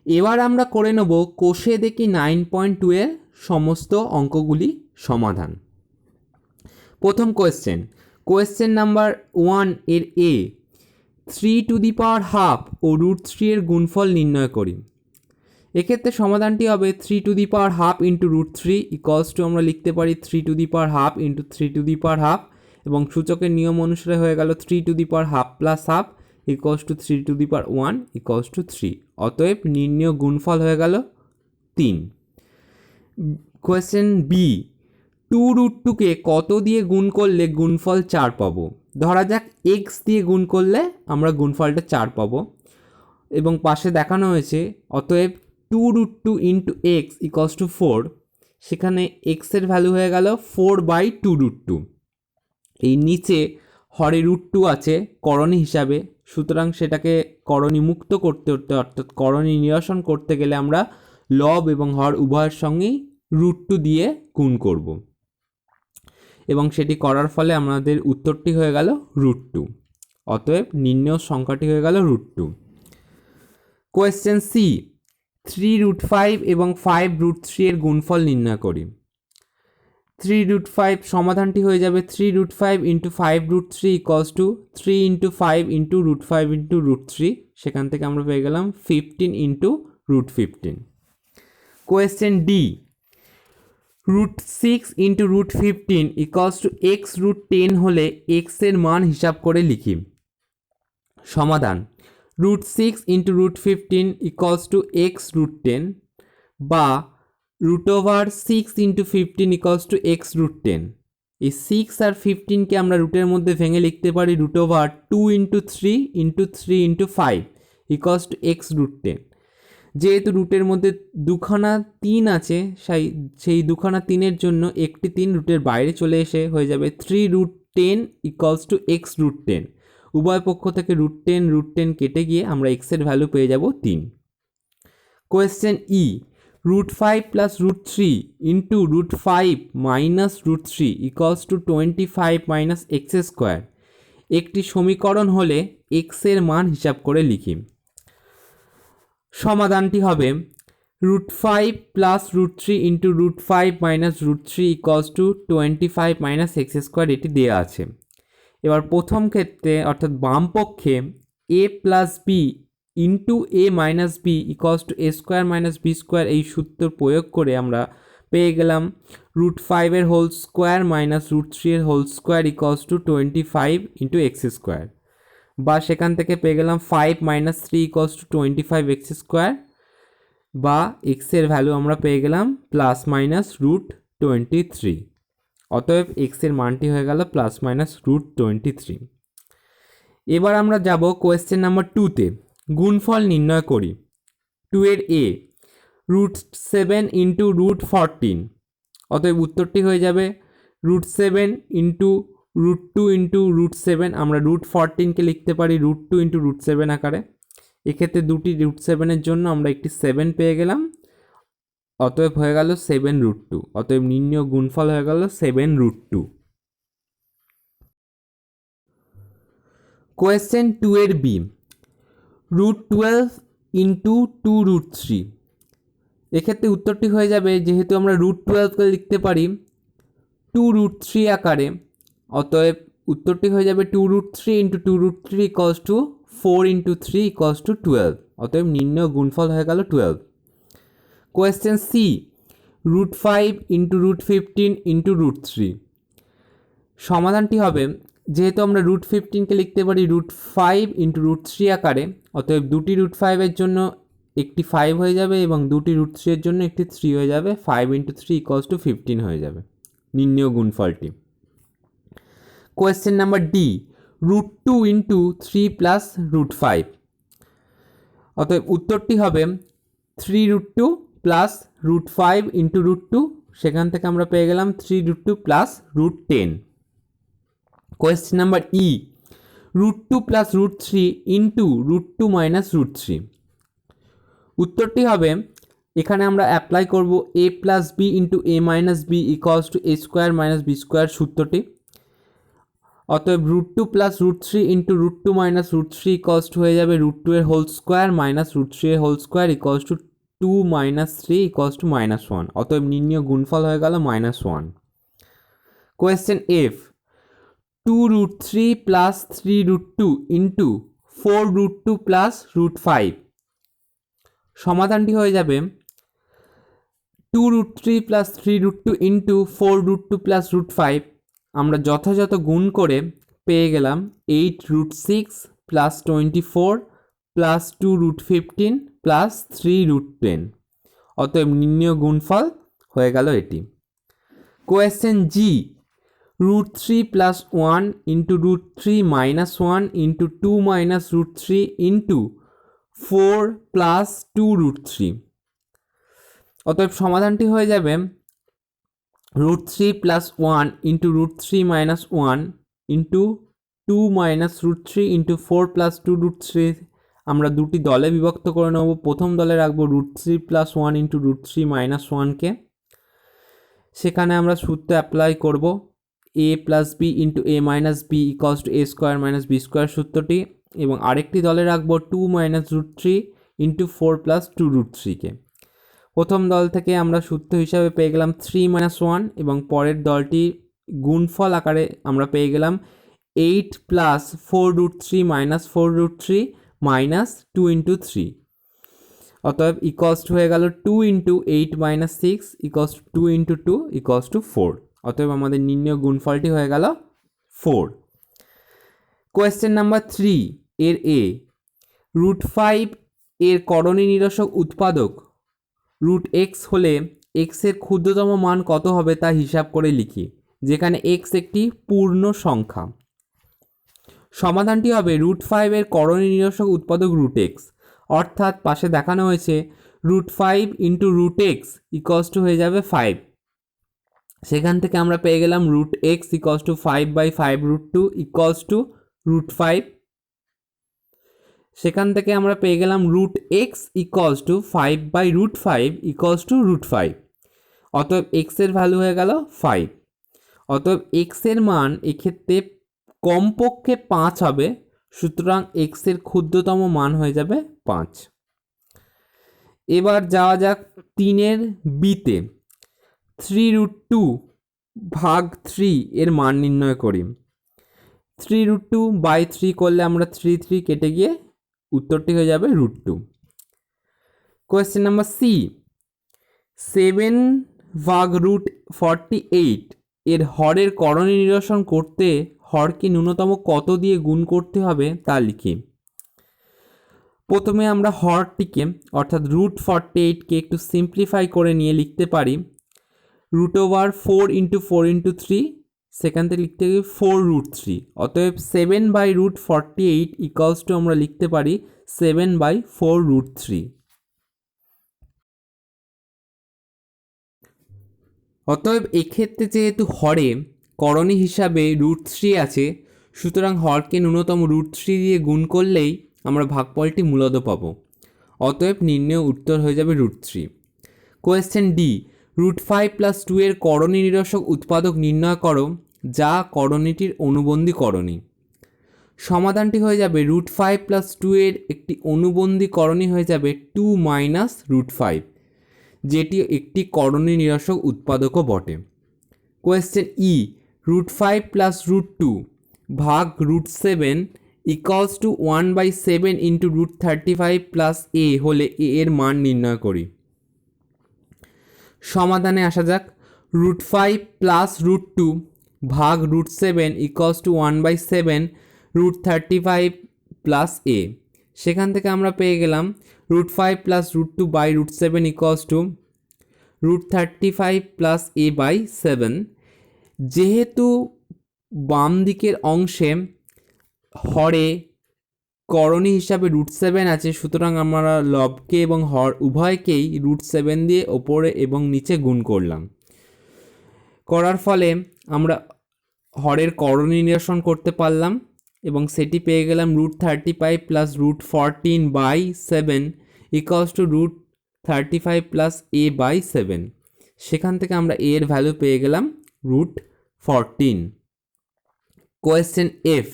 এবার আমরা করে নেব কোষে দেখি 9.2 এর সমস্ত অঙ্কগুলি সমাধান। প্রথম কোয়েশ্চেন নাম্বার 1 এর এ 3^12 ও √3 এর গুণফল নির্ণয় করি। এক্ষেত্রে সমাধানটি হবে 3^12 ইন্টু √3 ইকুয়ালস টু আমরা লিখতে পারি 3^12 ইন্টু 3^12 এবং সূচকের নিয়ম অনুসারে হয়ে গেল 3^12 plus half equals to 3^1 equals to 3। অতএব নির্ণয় গুণফল হয়ে গেল 3। কোয়েশ্চেন বি 2√2কে কত দিয়ে গুণ করলে গুণফল 4 পাবো? ধরা যাক এক্স দিয়ে গুণ করলে আমরা গুণফলটা 4 পাবো এবং পাশে দেখানো হয়েছে অতএব 2√2 ইন্টু এক্স ইকুয়ালস টু 4। সেখানে এক্সের ভ্যালু হয়ে গেল 4/2√2। এই নিচে হরে √2 আছে করণী হিসাবে, সুতরাং সেটাকে করণী মুক্ত করতে অর্থাৎ করণী নিরসন করতে গেলে আমরা লব এবং হর উভয়ের সঙ্গেই √2 দিয়ে গুণ করব এবং সেটি করার ফলে আমাদের উত্তরটি হয়ে গেল √2। অতএব নির্ণেয় সংখ্যাটি হয়ে গেল √2। কোয়েশ্চেন সি 3√5 এবং 5√3 এর গুণফল নির্ণয় করি। 3√5 সমাধানটি হয়ে যাবে 3√5 into 5√3 equals to 3 into 5 into √5 into √3। সেখান থেকে আমরা পেয়ে গেলাম 15 into √15। Question D √6 into √15 equals to x√10 হলে x এর মান হিসাব করে লিখি। সমাধান √6 ইন্টু √15 ইকুয়ালস টু x√10 বা √6 ইন্টু 15 ইকুয়ালস টু x√10। এই 6 আর 15কে আমরা রুটের মধ্যে ভেঙে লিখতে পারি √2 into 3 into 3 into 5 equals to x√10। যেহেতু রুটের মধ্যে দুখানা 3 আছে সেই দুখানা 3-এর জন্য একটি 3 রুটের বাইরে চলে এসে হয়ে যাবে 3√10 ইকুয়ালস টু x√10। উভয় পক্ষ থেকে √10 কেটে গিয়ে আমরা x এর ভ্যালু পেয়ে যাব 3। Question E √5 plus √3 into √5 minus √3 equals to 25 minus x²। একটি সমীকরণ হলে x এর মান হিসাব করে লিখি। সমাধানটি হবে √5 plus √3 into √5 minus √3 equals to 25 minus x²। এটি দেওয়া আছে। এবার প্রথম ক্ষেত্রে অর্থাৎ বাম পক্ষে a plus b into a minus b equals to a² minus b² এই সূত্র প্রয়োগ করে আমরা পেয়ে গেলাম √5 এর হোল স্কোয়ার মাইনাস √3 এর whole square equals to 25 into x²। বা সেখান থেকে পেয়ে গেলাম 5 মাইনাস 3 ইকুয়ালস টু 25 x² বা x এর ভ্যালু আমরা পেয়ে গেলাম প্লাস মাইনাস √23। অতএব x এর মানটি হয়ে গেল প্লাস মাইনাস √23। এবার আমরা যাব কোয়েশ্চেন নাম্বার 2-তে। গুণফল নির্ণয় করি। 2 এর a √7 ইন্টু √14। অতএব উত্তরটি হয়ে যাবে √7 ইন্টু √2 ইন্টু √7। আমরা √14কে লিখতে পারি √2 ইন্টু √7 আকারে। এক্ষেত্রে দুটি √7-এর জন্য আমরা একটি 7 পেয়ে গেলাম। অতএব হয়ে গেল 7√2। অতএব নির্ণয় গুণফল হয়ে গেল 7√2। কোয়েশ্চেন 2 এর বি √12 ইন্টু 2√3। এক্ষেত্রে উত্তরটি হয়ে যাবে, যেহেতু আমরা √12কে লিখতে পারি 2√3 আকারে, অতএব উত্তরটি হয়ে যাবে 2√3 into 2√3 equals to 4 into 3 equals to 12। অতএব নির্ণয় গুণফল হয়ে গেল 12। Question C √5 into √15 into √3। সমাধানটি হবে, যেহেতু আমরা √15কে লিখতে পারি √5 ইন্টু √3 আকারে, অতএব দুটি √5-এর জন্য একটি 5 হয়ে যাবে এবং দুটি √3-এর জন্য একটি 3 হয়ে যাবে। 5 ইন্টু 3 ইকুয়ালস টু 15 হয়ে যাবে নির্ণয় গুণফলটি। Question number D √2 into 3 plus √5। অতএব উত্তরটি হবে 3√2 প্লাস √5 ইন্টু √2। সেখান থেকে আমরা পেয়ে গেলাম 3√2 plus √10। Question number E √2 plus √3 into √2 minus √3। উত্তরটি হবে, এখানে আমরা অ্যাপ্লাই করব a plus b into a minus b equals to a² minus b² সূত্রটি। অতএব √2 plus √3 into √2 minus √3 equals to হয়ে যাবে √2 এর হোল স্কোয়ার মাইনাস √3 এর whole square equals to 2 minus 3 equals to -1। অতএব নির্ণীয় গুণফল হয়ে গেল -1। Question F 2√3 plus 3√2 into 4√2 plus √5। সমাধানটি হয়ে যাবে 2√3 প্লাস 3√2 ইন্টু 4√2 প্লাস √5। আমরা যথাযথ গুণ করে পেয়ে গেলাম 8√6 প্লাস 24 প্লাস 2√15 প্লাস 3√10। অতএব নির্ণীয় গুণফল হয়ে গেল এটি। কোয়েশ্চেন জি √3 plus 1 into √3 minus 1 into 2 minus √3 into 4 plus 2√3। অতএব সমাধানটি হয়ে যাবে √3 plus 1 into √3 minus 1 into 2 minus √3 into 4 plus 2√3। আমরা দুটি দলে বিভক্ত করে নেব। প্রথম দলে রাখবো √3 প্লাস 1 ইন্টু √3 মাইনাস 1কে। সেখানে আমরা সূত্র অ্যাপ্লাই করব a plus b into a minus b equals to a square minus b square সূত্রটি, এবং আরেকটি দলে রাখবো 2 মাইনাস √3 ইন্টু 4 প্লাস 2√3কে। প্রথম দল থেকে আমরা সূত্র হিসাবে পেয়ে গেলাম 3 মাইনাস 1, এবং পরের দলটি গুণফল আকারে আমরা পেয়ে গেলাম 8 প্লাস 4√3 মাইনাস 4√3 মাইনাস 2 ইন্টু 3। অতএব ইকলস টু হয়ে গেল 2 into 8 minus 6 equals to 2 into 2 equals to 4। অতএব আমাদের নির্ণয় গুণফলটি হয়ে গেল 4। কোয়েশ্চেন নাম্বার 3 এর এ √5 এর করণী নিরসক উৎপাদক √x হলে x এর ক্ষুদ্রতম মান কত হবে তা হিসাব করে লিখি, যেখানে x একটি পূর্ণ সংখ্যা। সমাধানটি হবে √5 এর করণী নিরসক উৎপাদক √x, অর্থাৎ পাশে দেখানো হয়েছে √5 ইন্টু √x ইকলস টু হয়ে যাবে 5। সেখান থেকে আমরা পেয়ে গেলাম √x equals to 5/5√2 equals to √5। সেখান থেকে আমরা পেয়ে গেলাম √x equals to 5/5 equals to √5। অতএব x এর ভ্যালু হয়ে গেল 5। অতএব x এর মান এক্ষেত্রে কমপক্ষে 5 হবে, সুতরাং x এর ক্ষুদ্রতম মান হয়ে যাবে 5। এবার যাওয়া যাক 3-এর বিতে 3√2 ভাগ 3 এর মান নির্ণয় করি। 3√2/3 করলে আমরা 3 কেটে গিয়ে উত্তরটি হয়ে যাবে √2। কোয়েশ্চেন নাম্বার সি 7 ভাগ √48 এর হরের করণী নিরসন করতে হরকে ন্যূনতম কত দিয়ে গুণ করতে হবে তা লিখি। প্রথমে আমরা হরটিকে অর্থাৎ √48কে একটু সিম্পলিফাই করে নিয়ে লিখতে পারি √4 ইন্টু 4 ইন্টু 3, সেখান থেকে লিখতে গিয়ে 4√3। অতএব 7/√48 ইকলস টু আমরা লিখতে পারি 7/4√3। অতএব এক্ষেত্রে যেহেতু হরে করণী হিসাবে √3 আছে, সুতরাং হরকে ন্যূনতম √3 দিয়ে গুণ করলেই আমরা ভাগফলটি মূলত পাবো। অতএব নির্ণয় উত্তর হয়ে যাবে √3। কোয়েশ্চেন ডি √5 প্লাস 2 এর করণী নিরসক উৎপাদক নির্ণয় করো যা করণীটির অনুবন্ধী করণী। সমাধানটি হয়ে যাবে √5 প্লাস 2 এর একটি অনুবন্ধী করণী হয়ে যাবে 2 মাইনাস √5, যেটি একটি করণী নিরসক উৎপাদকও বটে। কোয়েশ্চেন ই √5 প্লাস √2 ভাগ √7 ইকলস টু 1/7 ইন্টু √35 প্লাস এ হলে এ এর মান নির্ণয় করি। সমাধানে আসা যাক। √5 প্লাস √2 ভাগ √7 ইকলস টু 1/7 √35 প্লাস এ। সেখান থেকে আমরা পেয়ে গেলাম √5 plus √2/7 equals to √35 plus a/7। যেহেতু বাম দিকের অংশে হরে করণী হিসাবে √7 আছে, সুতরাং আমরা লবকে এবং হর উভয়কেই √7 দিয়ে ওপরে এবং নিচে গুণ করলাম। করার ফলে আমরা হরের করণী নিরসন করতে পারলাম এবং সেটি পেয়ে গেলাম √35 plus √14/7 equals to √35 plus a/7। সেখান থেকে আমরা এর ভ্যালু পেয়ে গেলাম √14। কোয়েশ্চেন এফ,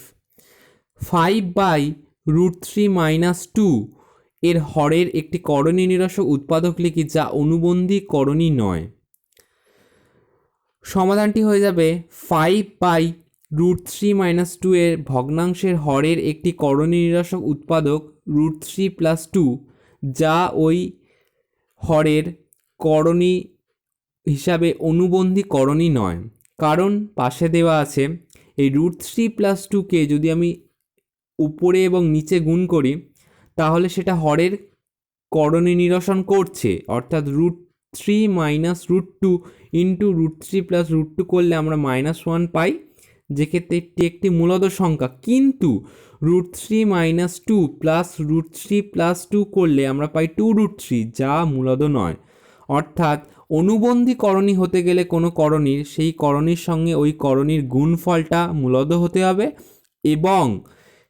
5/√3 - 2 এর হরের একটি করণী নিরসক উৎপাদক লিখি যা অনুবন্ধী করণী নয়। সমাধানটি হয়ে যাবে 5/√3 - 2 এর ভগ্নাংশের হরের একটি করণী নিরসক উৎপাদক √3 + 2 যা ওই হরের করণী হিসাবে অনুবন্ধী করণী নয়। কারণ পাশে দেওয়া আছে এই √3 + 2কে যদি আমি উপরে এবং নিচে গুণ করি তাহলে সেটা হরের করণী নিরসন করছে, অর্থাৎ √3 - √2 ইন্টু √3 + √2 করলে আমরা -1 পাই, যেক্ষেত্রে এটি একটি মূলদ সংখ্যা। কিন্তু √3 - 2 প্লাস √3 + 2 করলে আমরা পাই 2√3, যা মূলদ নয়। অর্থাৎ অনুবন্ধী করণী হতে গেলে কোনো করণীর সেই করণীর সঙ্গে ওই করণীর গুণফলটা মূলদ হতে হবে এবং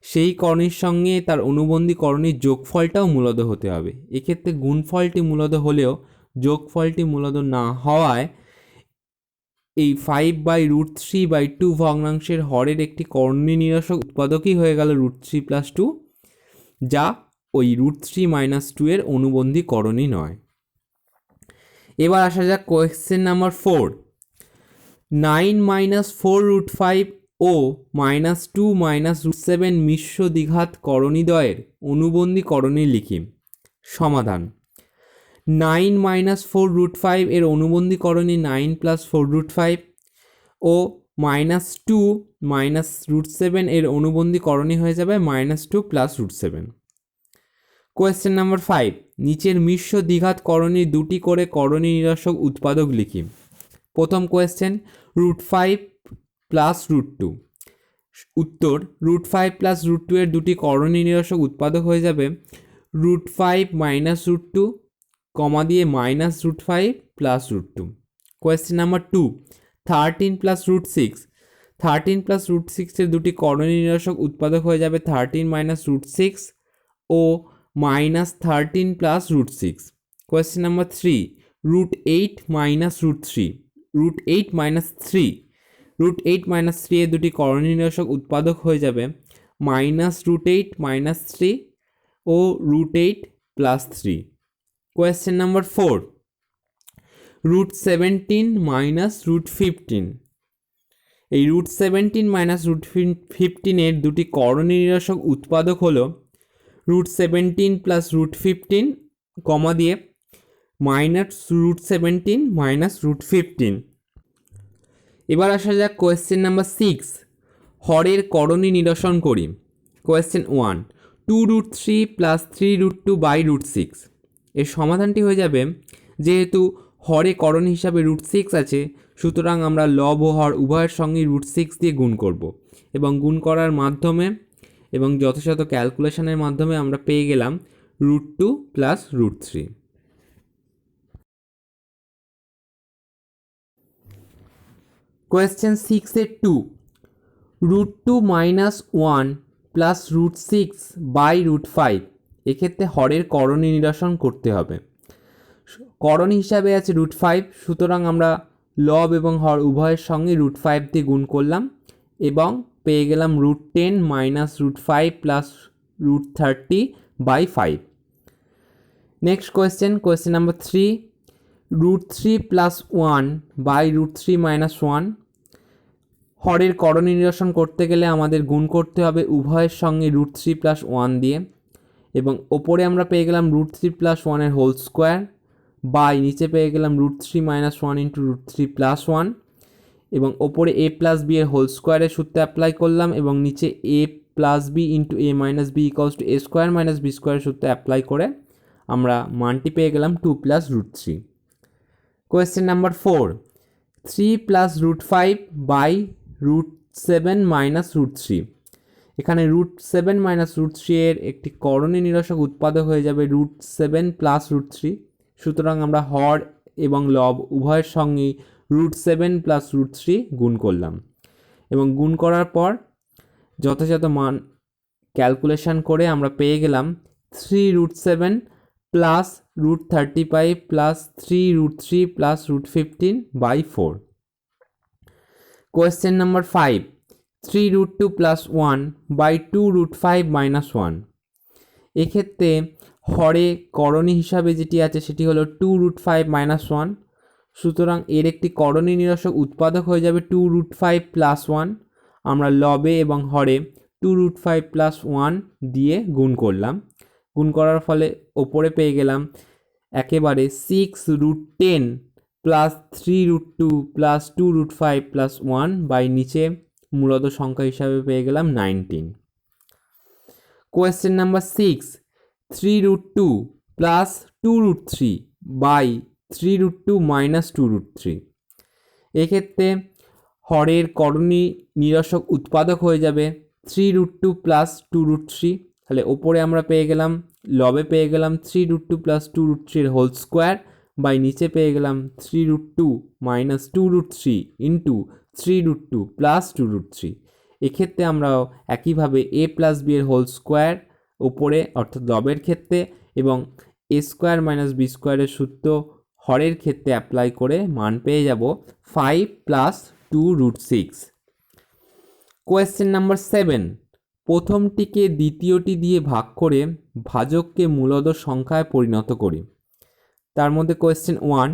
সেই করণীর সঙ্গে তার অনুবন্ধী করণীর যোগফলটাও মূলদ হতে হবে। এক্ষেত্রে গুণফলটি মূলদ হলেও যোগফলটি মূলদ না হওয়ায় এই 5/√3/2 ভগ্নাংশের হরের একটি করণী নিরসক উৎপাদকই হয়ে গেল √3 + 2, যা ওই √3 - 2 এর অনুবন্ধী করণী নয়। এবার আসা যাক কোয়েশ্চেন নাম্বার 4, 9 - 4√5 ও -2 - √7 মিশ্র দ্বিঘাত করণীদ্বয়ের অনুবন্ধী করণী লিখি। সমাধান: 9 - 4√5 এর অনুবন্ধী করণী 9 + 4√5 ও -2 - √7 এর অনুবন্ধী করণী হয়ে যাবে -2 + √7। কোয়েশ্চেন নাম্বার 5, নিচের মিশ্র দ্বিঘাত করণীর দুটি করে করণী নিরসক উৎপাদক লিখি। প্রথম কোয়েশ্চেন, √5 + √2। উত্তর: √5 + √2 এর দুটি করণী নিরসক উৎপাদক হয়ে যাবে √5 - √2, কমা দিয়ে -√5 + √2। Question number 2, 13 + √6। 13 + √6 এর দুটি করণী নিরসক উৎপাদক হয়ে যাবে 13 - √6 ও -13 + √6। Question number 3, √8 - √3। √8 - 3 এর দুটি করণী নিরসক উৎপাদক হয়ে যাবে -√8 - 3 ও √8 + 3। Question number 4, √17 - √15। এই √17 - √15 এর দুটি করণী নিরসক উৎপাদক হলো √17 + √15, কমা দিয়ে -√17 - √15। এবার আসা যাক কোয়েশ্চেন নাম্বার 6, হরের করণী নিরসন করি। কোয়েশ্চেন 1, 2√3 + 3√2/√6। এর সমাধানটি হয়ে যাবে, যেহেতু হরে করণী হিসাবে √6 আছে, সুতরাং আমরা লব ও হর উভয়ের সঙ্গে √6 দিয়ে গুণ করব এবং গুণ করার মাধ্যমে এবং যথাযথ ক্যালকুলেশনের মাধ্যমে আমরা পেয়ে গেলাম √2 + √3। কোয়েশ্চেন 6 এর 2, √2 - 1 + √6/√5। এক্ষেত্রে হরের করণী নিরসন করতে হবে। করণী হিসাবে আছে √5, সুতরাং আমরা লব এবং হর উভয়ের সঙ্গে √5 দিয়ে গুণ করলাম এবং পেয়ে গেলাম √10 - √5 + √30/5। Next question number 3, √3 + 1/√3 - 1। হরের করণী নিরসন করতে গেলে আমাদের গুণ করতে হবে উভয়ের সঙ্গে √3 + 1 দিয়ে এবং ওপরে আমরা পেয়ে গেলাম √3 + 1 এর হোল স্কোয়ার, বাই নিচে পেয়ে গেলাম √3 - 1 × √3 + 1 এবং ওপরে a + b এর হোল স্কোয়ারের সূত্র অ্যাপ্লাই করলাম এবং নিচে a + b × a - b = a² - b² সূত্র অ্যাপ্লাই করে আমরা মানটি পেয়ে গেলাম 2 + √3। Question number 4, 3 + √5/√7 - √3। এখানে √7 - √3 এর একটি করণী নিরসক উৎপাদক হয়ে যাবে √7 + √3। সুতরাং আমরা হর এবং লব উভয়ের সঙ্গেই √7 + √3 গুণ করলাম এবং গুণ করার পর যথাযথ মান ক্যালকুলেশন করে আমরা পেয়ে গেলাম 3√7 + √35 + 3√3 + √15/4। Question number 5, 3√2 plus 1 by 2√5 minus 1। এক্ষেত্রে হরে করণী হিসাবে যেটি আছে সেটি হলো 2√5 মাইনাস 1। সুতরাং এর একটি করণী নিরসক উৎপাদক হয়ে যাবে 2√5 প্লাস 1। আমরা লবে এবং হরে 2√5 প্লাস 1 দিয়ে গুণ করলাম। গুণ করার ফলে ওপরে পেয়ে গেলাম একেবারে 6√10 প্লাস 3√2 প্লাস 2√5 প্লাস 1 বাই নিচে মূলত সংখ্যা হিসাবে পেয়ে গেলাম 19। Question number 6, 3√2 plus 2√3 by 3√2 minus 2√3। এক্ষেত্রে হরের করণী নিরসক উৎপাদক হয়ে যাবে 3√2 প্লাস 2√3। তাহলে ওপরে আমরা পেয়ে গেলাম, লবে পেয়ে গেলাম 3√2 প্লাস 2√3 হোল স্কোয়ার বাই নিচে পেয়ে গেলাম 3√2 মাইনাস 2√3 ইন্টু 3√2 প্লাস 2√3। এক্ষেত্রে আমরাও একইভাবে a প্লাস বি এর হোল স্কোয়ার ওপরে অর্থাৎ লবের ক্ষেত্রে এবং a স্কোয়ার মাইনাস বি স্কোয়ারের সূত্র হরের ক্ষেত্রে অ্যাপ্লাই করে মান পেয়ে যাব 5 প্লাস 2√6। কোয়েশ্চেন নাম্বার 7, প্রথমটিকে দ্বিতীয়টি দিয়ে ভাগ করে ভাজককে মূলদ সংখ্যায় পরিণত করি। তার মধ্যে কোয়েশ্চেন 1,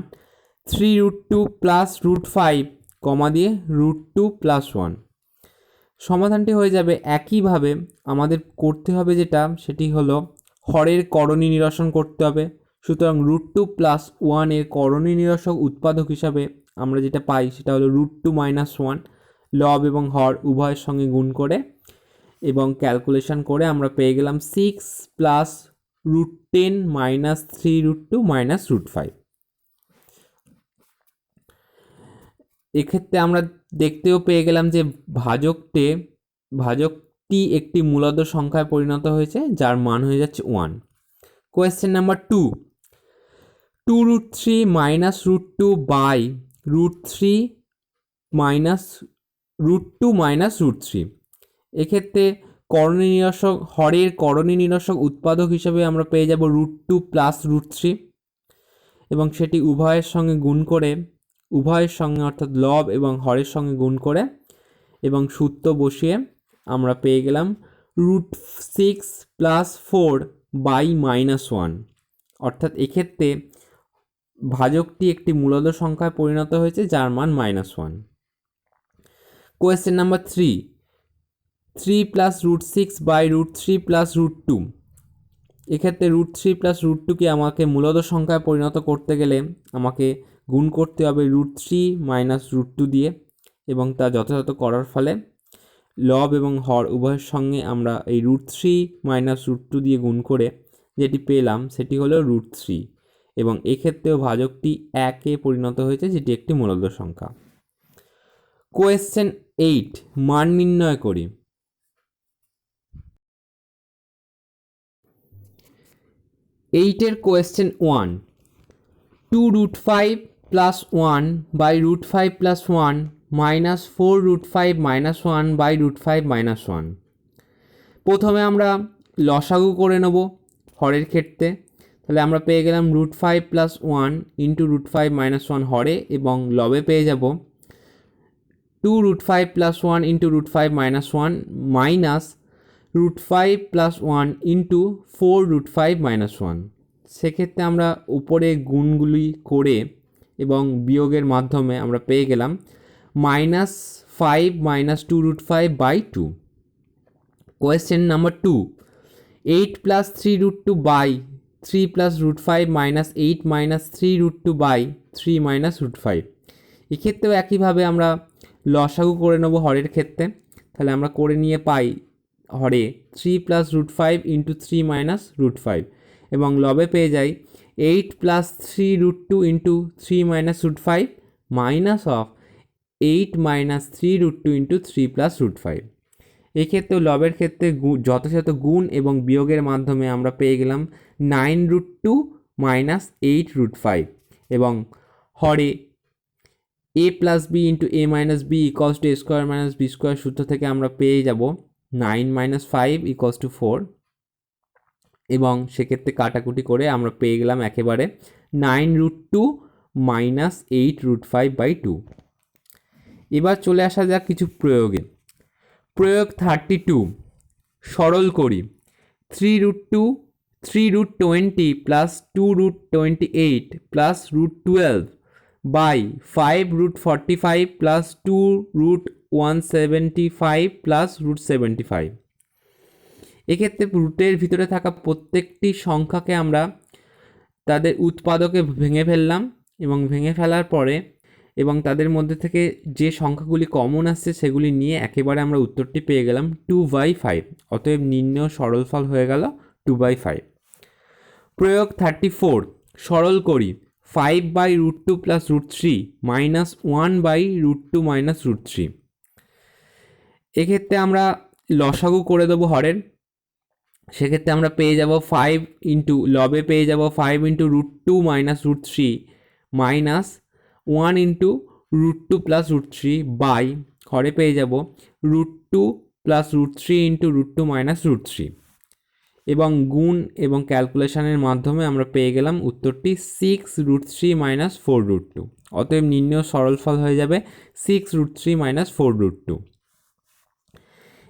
3√2 প্লাস √5 কমা দিয়ে √2 প্লাস 1। সমাধানটি হয়ে যাবে একইভাবে আমাদের করতে হবে যেটা সেটি হলো হরের করণী নিরসন করতে হবে। সুতরাং √2 প্লাস 1 এর করণী নিরসক উৎপাদক হিসাবে আমরা যেটা পাই সেটা হলো √2 মাইনাস 1। লব এবং হর উভয়ের সঙ্গে গুণ করে এবং ক্যালকুলেশন করে আমরা পেয়ে গেলাম 6 প্লাস √10 মাইনাস 3√2 মাইনাস √5। এক্ষেত্রে আমরা দেখতেও পেয়ে গেলাম যে ভাজকটি একটি মূলদ সংখ্যায় পরিণত হয়েছে যার মান হয়ে যাচ্ছে 1। Question number 2, 2√3 minus √2 by √3 minus √2 minus √3। এক্ষেত্রে করণী নিরসক হরের করণী নিরসক উৎপাদক হিসেবে আমরা পেয়ে যাব √2 প্লাস √3 এবং সেটি উভয়ের সঙ্গে গুণ করে উভয়ের সঙ্গে অর্থাৎ লব এবং হরের সঙ্গে গুণ করে এবং সূত্র বসিয়ে আমরা পেয়ে গেলাম √6 প্লাস 4 বাই মাইনাস 1। অর্থাৎ এক্ষেত্রে ভাজকটি একটি মূলদ সংখ্যায় পরিণত হয়েছে যার মান -1। Question number 3, 3 plus √6 by √3 plus √2। এক্ষেত্রে √3 প্লাস √2কে আমাকে মূলদ সংখ্যায় পরিণত করতে গেলে আমাকে গুণ করতে হবে √3 মাইনাস √2 দিয়ে এবং তা যথাযথ করার ফলে লব এবং হর উভয়ের সঙ্গে আমরা এই √3 মাইনাস √2 দিয়ে গুণ করে যেটি পেলাম সেটি হলো √3 এবং এক্ষেত্রেও ভাজকটি 1-এ পরিণত হয়েছে যেটি একটি মূলদ সংখ্যা। কোয়েশ্চেন 8, মান নির্ণয় করি। এইটের question 1, 2√5 plus 1 by √5 plus 1 minus 4√5 minus 1 by √5 minus 1। প্রথমে আমরা লসাগু করে নেব হরের ক্ষেত্রে। তাহলে আমরা পেয়ে গেলাম √5 প্লাস 1 ইন্টু √5 মাইনাস 1 হরে এবং লবে পেয়ে যাব 2√5 plus 1 into √5 minus 1 minus √5 plus 1 into 4√5 minus 1। সেক্ষেত্রে আমরা উপরে গুণগুলি করে এবং বিয়োগের মাধ্যমে আমরা পেয়ে গেলাম -5 minus 2√5 by 2। Question number 2, 8 plus 3√2 by 3 plus √5 minus 8 minus 3√2 by 3 minus √5। এক্ষেত্রেও একইভাবে আমরা লসাগু করে নেব হরের ক্ষেত্রে। তাহলে আমরা করে নিয়ে পাই হরে 3 প্লাস √5 ইন্টু 3 মাইনাস √5 এবং লবে পেয়ে যাই 8 plus 3√2 into 3 minus √5 minus of 8 minus 3√2 into 3 plus √5। এক্ষেত্রেও লবের ক্ষেত্রে যথাযথ গুণ এবং বিয়োগের মাধ্যমে আমরা পেয়ে গেলাম 9√2 মাইনাস 8√5 এবং হরে a plus b into a minus b equals to a square minus b square সূত্র থেকে আমরা পেয়ে যাব 9 মাইনাস 5 ইকলস টু 4 এবং সেক্ষেত্রে কাটাকুটি করে আমরা পেয়ে গেলাম একেবারে 9√2 মাইনাস 8√5 বাই 2। এবার চলে আসা যাক কিছু প্রয়োগে। প্রয়োগ 32 সরল করি। 3√20 plus 2√28 plus √12 by 5√45 plus 2√175 plus √75। এক্ষেত্রে রুটের ভিতরে থাকা প্রত্যেকটি সংখ্যাকে আমরা তাদের উৎপাদকে ভেঙে ফেললাম এবং ভেঙে ফেলার পরে এবং তাদের মধ্যে থেকে যে সংখ্যাগুলি কমন আসছে সেগুলি নিয়ে একেবারে আমরা উত্তরটি পেয়ে গেলাম 2/5। অতএব নির্ণেয় সরলফল হয়ে গেল 2/5। প্রয়োগ 34 সরল করি। 5/√2 প্লাস √3 মাইনাস 1/√2 মাইনাস √3। এক্ষেত্রে আমরা লসাগু করে দেবো হরের। সেক্ষেত্রে আমরা পেয়ে যাব 5 ইন্টু লবে পেয়ে যাব 5 into √2 minus √3 minus 1 into √2 plus √3 by হরে পেয়ে যাব √2 প্লাস √3 ইন্টু √2 মাইনাস √3 এবং গুণ এবং ক্যালকুলেশনের মাধ্যমে আমরা পেয়ে গেলাম উত্তরটি 6√3 মাইনাস 4√2। অতএব নির্ণেয় সরলফল হয়ে যাবে 6√3 মাইনাস 4√2।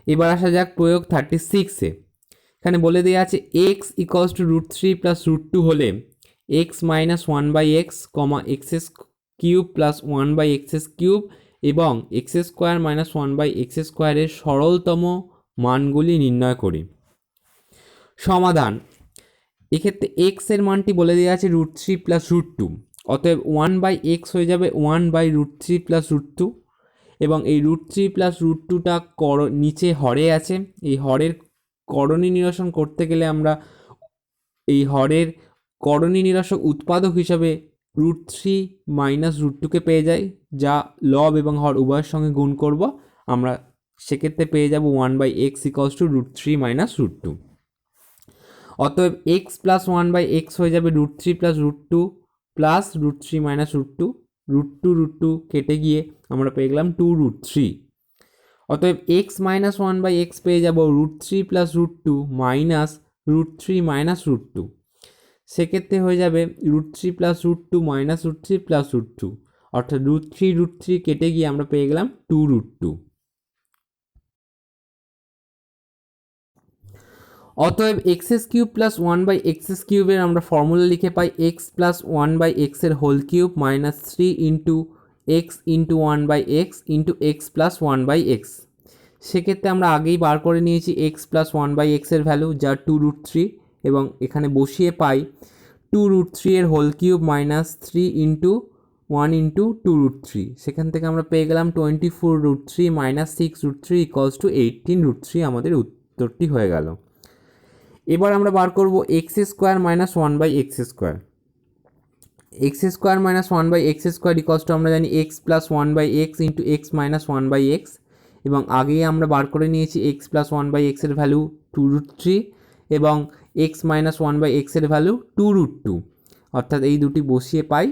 এবার আসা যাক প্রয়োগ 36-এ। এখানে বলে দেওয়া আছে x ইকুয়ালস টু √3 প্লাস √2 হলে x minus 1/x comma x cube plus 1/x cube এবং x স্কোয়ার মাইনাস 1/x স্কোয়ারের সরলতম মানগুলি নির্ণয় করি। সমাধান। এক্ষেত্রে x এর মানটি বলে দেওয়া আছে √3 প্লাস √2। অতএব 1/x হয়ে যাবে 1/√3 প্লাস √2 এবং এই √3 প্লাস √2টা নিচে হরে আছে। এই হরের করণী নিরসন করতে গেলে আমরা এই হরের করণী নিরসক উৎপাদক হিসাবে √3 মাইনাস √2কে পেয়ে যাই, যা লব এবং হর উভয়ের সঙ্গে গুণ করব। আমরা সেক্ষেত্রে পেয়ে যাব 1/x ইকুয়ালস টু √3 মাইনাস √2। অতএব x প্লাস 1/x হয়ে যাবে √3 প্লাস √2 প্লাস √3 মাইনাস √2। √2 কেটে গিয়ে আমরা পেয়ে গেলাম 2√3। অতএব x মাইনাস 1/x পেয়ে যাব √3 প্লাস √2 মাইনাস √3 মাইনাস √2। সেক্ষেত্রে হয়ে যাবে √3 প্লাস √2 মাইনাস √3 প্লাস √2, অর্থাৎ √3 কেটে গিয়ে আমরা পেয়ে গেলাম 2√2। অতএব এক্স কিউব প্লাস 1/x কিউবের আমরা ফর্মুলা লিখে পাই x প্লাস 1/x এর whole cube minus 3 into x into 1/x into x plus 1/x। সেক্ষেত্রে আমরা আগেই বার করে নিয়েছি x প্লাস 1/x এর ভ্যালু, যা 2√3, এবং এখানে বসিয়ে পাই 2√3 এর whole cube minus 3 into 1 into 2√3। সেখান থেকে আমরা পেয়ে গেলাম 24√3 মাইনাস 6√3 ইকুয়ালস টু 18√3। আমাদের উত্তরটি হয়ে গেল। এবার আমরা বার করব x square minus 1/x square. x square minus 1/x square equals two আমরা জানি x plus 1/x into x minus 1/x, এবং আগেই আমরা বার করে নিয়েছি x প্লাস 1/x এর ভ্যালু 2√3 এবং x মাইনাস 1/x এর ভ্যালু 2√2, অর্থাৎ এই দুটি বসিয়ে পাই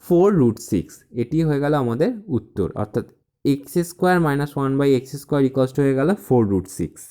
4√6। এটি হয়ে গেল আমাদের উত্তর, অর্থাৎ x square minus 1/x square equals two হয়ে গেল 4√6।